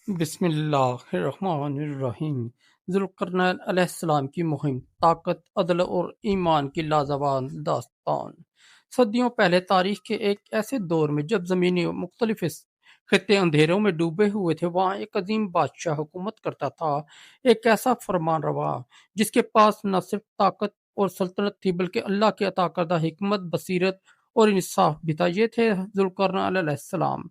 بسم اللہ الرحمن الرحیم۔ ذوالقرنین علیہ السلام کی مہم، طاقت، عدل اور ایمان کی لازوال داستان۔ صدیوں پہلے تاریخ کے ایک ایسے دور میں جب زمینی اور مختلف خطے اندھیروں میں ڈوبے ہوئے تھے، وہاں ایک عظیم بادشاہ حکومت کرتا تھا، ایک ایسا فرمان روا جس کے پاس نہ صرف طاقت اور سلطنت تھی بلکہ اللہ کی عطا کردہ حکمت، بصیرت اور انصاف بھی تھا۔ یہ تھے ذوالقرنین علیہ السلام،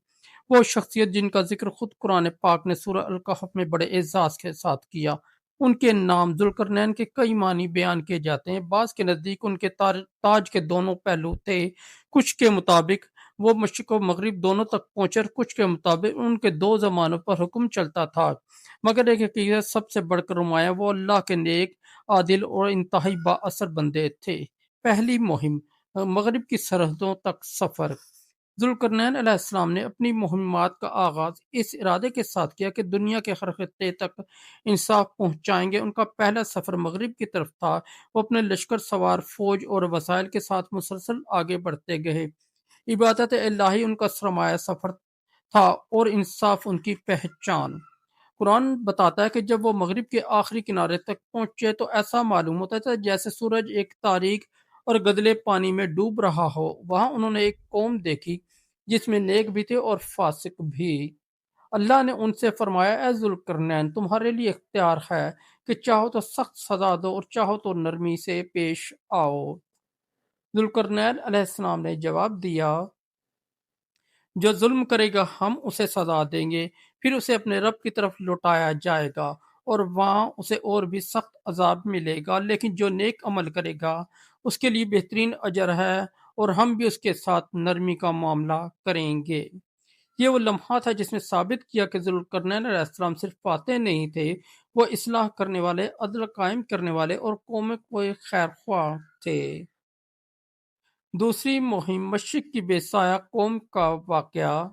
وہ شخصیت جن کا ذکر خود قرآن پاک نے سورہ الکہف میں بڑے اعزاز کے ساتھ کیا۔ ان کے نام ذوالقرنین کے کئی معنی بیان کیے جاتے ہیں۔ بعض کے نزدیک ان کے تاج کے دونوں پہلو تھے، کچھ کے مطابق وہ مشرق و مغرب دونوں تک پہنچے، اور کچھ کے مطابق ان کے دو زمانوں پر حکم چلتا تھا۔ مگر ایک حقیقت سب سے بڑھ کر نمایاں، وہ اللہ کے نیک، عادل اور انتہائی با اثر بندے تھے۔ پہلی مہم، مغرب کی سرحدوں تک سفر۔ ذوالقرنین علیہ السلام نے اپنی مہمات کا آغاز اس ارادے کے ساتھ کیا کہ دنیا کے ہر خطے تک انصاف پہنچائیں گے۔ ان کا پہلا سفر مغرب کی طرف تھا۔ وہ اپنے لشکر سوار فوج اور وسائل کے ساتھ مسلسل آگے بڑھتے گئے۔ عبادت الہی ان کا سرمایہ سفر تھا اور انصاف ان کی پہچان۔ قرآن بتاتا ہے کہ جب وہ مغرب کے آخری کنارے تک پہنچے تو ایسا معلوم ہوتا تھا جیسے سورج ایک تاریک اور گدلے پانی میں ڈوب رہا ہو۔ وہاں انہوں نے ایک قوم دیکھی جس میں نیک بھی تھے اور فاسق بھی۔ اللہ نے ان سے فرمایا، اے ذوالقرنین، تمہارے لیے اختیار ہے کہ چاہو تو سخت سزا دو اور چاہو تو نرمی سے پیش آؤ۔ ذوالقرنین علیہ السلام نے جواب دیا، جو ظلم کرے گا ہم اسے سزا دیں گے، پھر اسے اپنے رب کی طرف لوٹایا جائے گا اور وہاں اسے اور بھی سخت عذاب ملے گا، لیکن جو نیک عمل کرے گا اس کے لیے بہترین اجر ہے اور ہم بھی اس کے ساتھ نرمی کا معاملہ کریں گے۔ یہ وہ لمحہ تھا جس نے ثابت کیا کہ ذوالقرنین علیہ السلام صرف فاتح نہیں تھے، وہ اصلاح کرنے والے، عدل قائم کرنے والے اور قوم کو خیر خواہ تھے۔ دوسری مہم، مشرق کی بے سایہ قوم کا واقعہ۔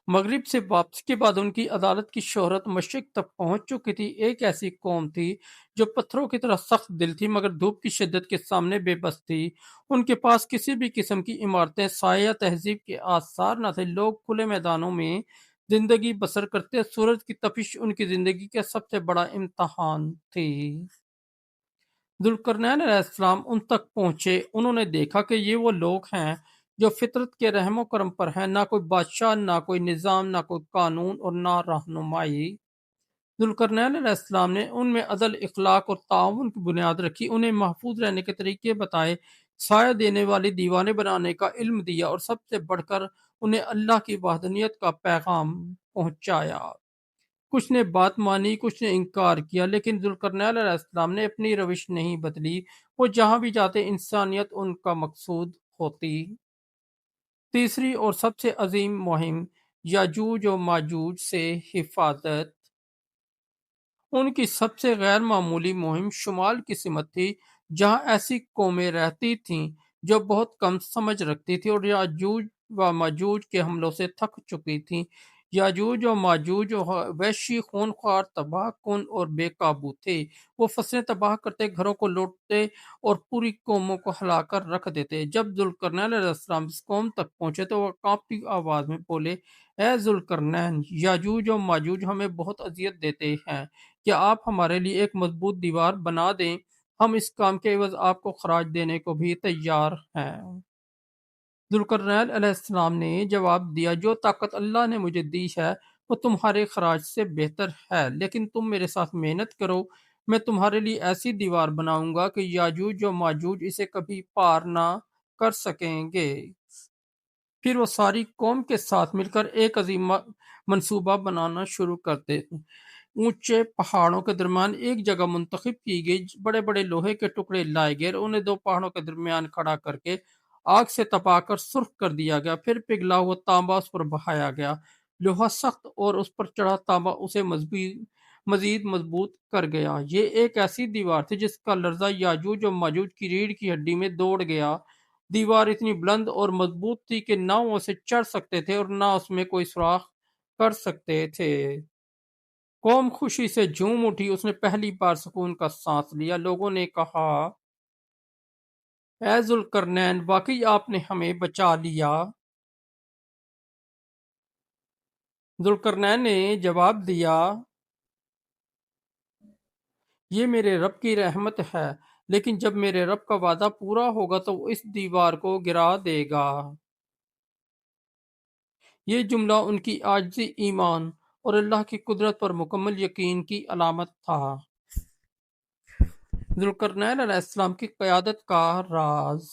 مغرب سے واپسی کے بعد ان کی عدالت کی شہرت مشرق تک پہنچ چکی تھی۔ ایک ایسی قوم تھی جو پتھروں کی طرح سخت دل تھی مگر دھوپ کی شدت کے سامنے بے بس تھی۔ ان کے پاس کسی بھی قسم کی عمارتیں، سایہ یا تہذیب کے آثار نہ تھے۔ لوگ کھلے میدانوں میں زندگی بسر کرتے، سورج کی تپش ان کی زندگی کا سب سے بڑا امتحان تھی۔ ذوالقرنین علیہ السلام ان تک پہنچے۔ انہوں نے دیکھا کہ یہ وہ لوگ ہیں جو فطرت کے رحم و کرم پر ہیں، نہ کوئی بادشاہ، نہ کوئی نظام، نہ کوئی قانون اور نہ رہنمائی۔ ذوالقرنین علیہ السلام نے ان میں عدل، اخلاق اور تعاون کی بنیاد رکھی، انہیں محفوظ رہنے کے طریقے بتائے، سایہ دینے والی دیوانے بنانے کا علم دیا اور سب سے بڑھ کر انہیں اللہ کی وحدانیت کا پیغام پہنچایا۔ کچھ نے بات مانی، کچھ نے انکار کیا، لیکن ذوالقرنین علیہ السلام نے اپنی روش نہیں بدلی۔ وہ جہاں بھی جاتے انسانیت ان کا مقصود ہوتی۔ تیسری اور سب سے عظیم مہم، یاجوج و ماجوج سے حفاظت۔ ان کی سب سے غیر معمولی مہم شمال کی سمت تھی، جہاں ایسی قومیں رہتی تھیں جو بہت کم سمجھ رکھتی تھیں اور یاجوج و ماجوج کے حملوں سے تھک چکی تھیں۔ یاجوج و ماجوج وحشی، خونخوار، تباہ کن اور بے قابو تھے۔ وہ فصلیں تباہ کرتے، گھروں کو لوٹتے اور پوری قوموں کو ہلا کر رکھ دیتے۔ جب ذوالقرنین علیہ السلام اس قوم تک پہنچے تو وہ کانپتی آواز میں بولے، اے ذوالقرنین، یاجوج و ماجوج ہمیں بہت اذیت دیتے ہیں، کیا آپ ہمارے لیے ایک مضبوط دیوار بنا دیں؟ ہم اس کام کے عوض آپ کو خراج دینے کو بھی تیار ہیں۔ ذوالقرنین علیہ السلام نے جواب دیا، جو طاقت اللہ نے مجھے دی ہے وہ تمہارے خراج سے بہتر ہے، لیکن تم میرے ساتھ محنت کرو، میں تمہارے لیے ایسی دیوار بناؤں گا کہ یاجوج و ماجوج اسے کبھی پار نہ کر سکیں گے۔ پھر وہ ساری قوم کے ساتھ مل کر ایک عظیم منصوبہ بنانا شروع کرتے۔ اونچے پہاڑوں کے درمیان ایک جگہ منتخب کی گئی، بڑے بڑے لوہے کے ٹکڑے لائے گئے اور انہیں دو پہاڑوں کے درمیان کھڑا کر کے آگ سے تپا کر سرخ کر دیا گیا۔ پھر پگھلا ہوا تانبا اس پر بہایا گیا۔ لوہا سخت اور اس پر چڑھا تانبا اسے مزید مضبوط کر گیا۔ یہ ایک ایسی دیوار تھی جس کا لرزہ یاجوج و ماجوج کی ریڑھ کی ہڈی میں دوڑ گیا۔ دیوار اتنی بلند اور مضبوط تھی کہ نہ وہ اسے چڑھ سکتے تھے اور نہ اس میں کوئی سوراخ کر سکتے تھے۔ قوم خوشی سے جھوم اٹھی، اس نے پہلی بار سکون کا سانس لیا۔ لوگوں نے کہا، اے ذوالقرنین، واقعی آپ نے ہمیں بچا لیا۔ ذوالقرنین نے جواب دیا، یہ میرے رب کی رحمت ہے، لیکن جب میرے رب کا وعدہ پورا ہوگا تو وہ اس دیوار کو گرا دے گا۔ یہ جملہ ان کی عاجزی، ایمان اور اللہ کی قدرت پر مکمل یقین کی علامت تھا۔ ذوالقرنین علیہ السلام کی قیادت کا راز۔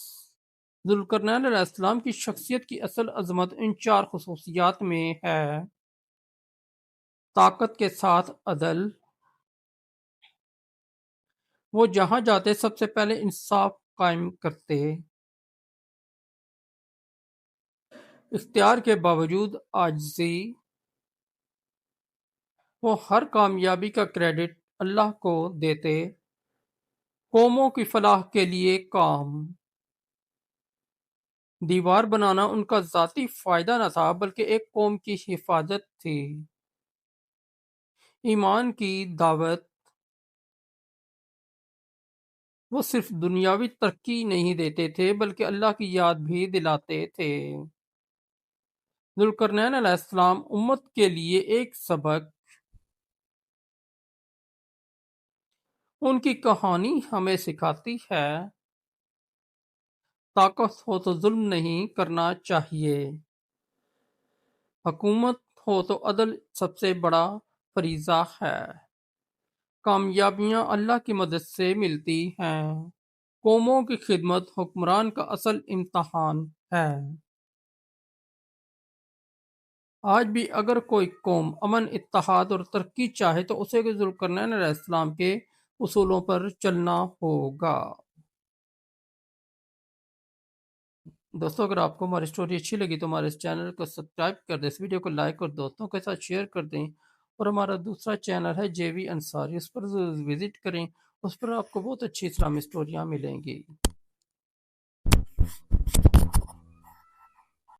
ذوالقرنین علیہ السلام کی شخصیت کی اصل عظمت ان چار خصوصیات میں ہے: طاقت کے ساتھ عدل، وہ جہاں جاتے سب سے پہلے انصاف قائم کرتے، اختیار کے باوجود عاجزی، وہ ہر کامیابی کا کریڈٹ اللہ کو دیتے، قوموں کی فلاح کے لیے کام۔ دیوار بنانا ان کا ذاتی فائدہ نہ تھا بلکہ ایک قوم کی حفاظت تھی۔ ایمان کی دعوت، وہ صرف دنیاوی ترقی نہیں دیتے تھے بلکہ اللہ کی یاد بھی دلاتے تھے۔ ذوالقرنین علیہ السلام امت کے لیے ایک سبق۔ ان کی کہانی ہمیں سکھاتی ہے، طاقت ہو تو ظلم نہیں کرنا چاہیے، حکومت ہو تو عدل سب سے بڑا فریضہ ہے، کامیابیاں اللہ کی مدد سے ملتی ہیں، قوموں کی خدمت حکمران کا اصل امتحان ہے۔ آج بھی اگر کوئی قوم امن، اتحاد اور ترقی چاہے تو اسے ذوالقرنین علیہ السلام کے اصولوں پر چلنا ہوگا۔ دوستو، اگر آپ کو ہماری سٹوری اچھی لگی تو ہمارے اس چینل کو سبسکرائب کر دیں، اس ویڈیو کو لائک اور دوستوں کے ساتھ شیئر کر دیں، اور ہمارا دوسرا چینل ہے جے وی انصاری، اس پر ضرور وزٹ کریں، اس پر آپ کو بہت اچھی اسلامی سٹوریاں ملیں گی۔